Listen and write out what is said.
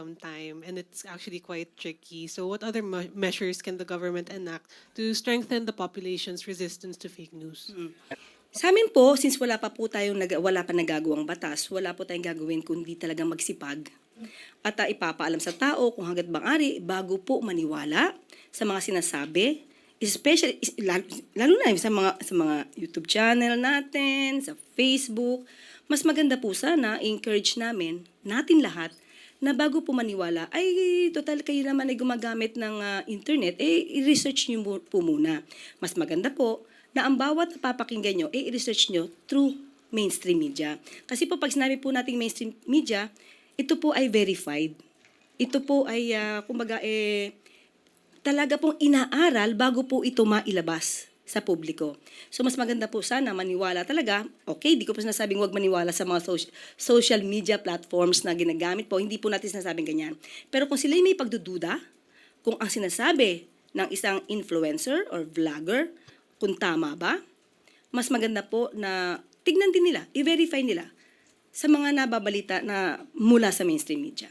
some time, and it's actually quite tricky. So what other measures can the government enact to strengthen the population's resistance to fake news? Sa amin po, since wala pa nagagawang batas, wala po tayong gagawin kundi talagang magsipag at ipapaalam sa tao kung hangga't maaari bago po maniwala sa mga sinasabi, especially lalo na sa mga YouTube channel natin, sa Facebook. Mas maganda po sana encourage natin lahat na bago po maniwala, ay total kayo naman ay gumagamit ng internet, i-research niyo po muna. Mas maganda po na ang bawat napapakinggan nyo, i-research nyo through mainstream media. Kasi po pag sinabi po nating mainstream media, ito po ay verified. Ito po ay, talaga pong inaaral bago po ito mailabas sa publiko. So mas maganda po sana maniwala talaga. Okay, di ko po sinasabing huwag maniwala sa mga social media platforms na ginagamit po. Hindi po natin sinasabing ganyan. Pero kung sila may pagdududa, kung ang sinasabi ng isang influencer or vlogger, kung tama ba, mas maganda po na tignan din nila, i-verify nila sa mga nababalita na mula sa mainstream media.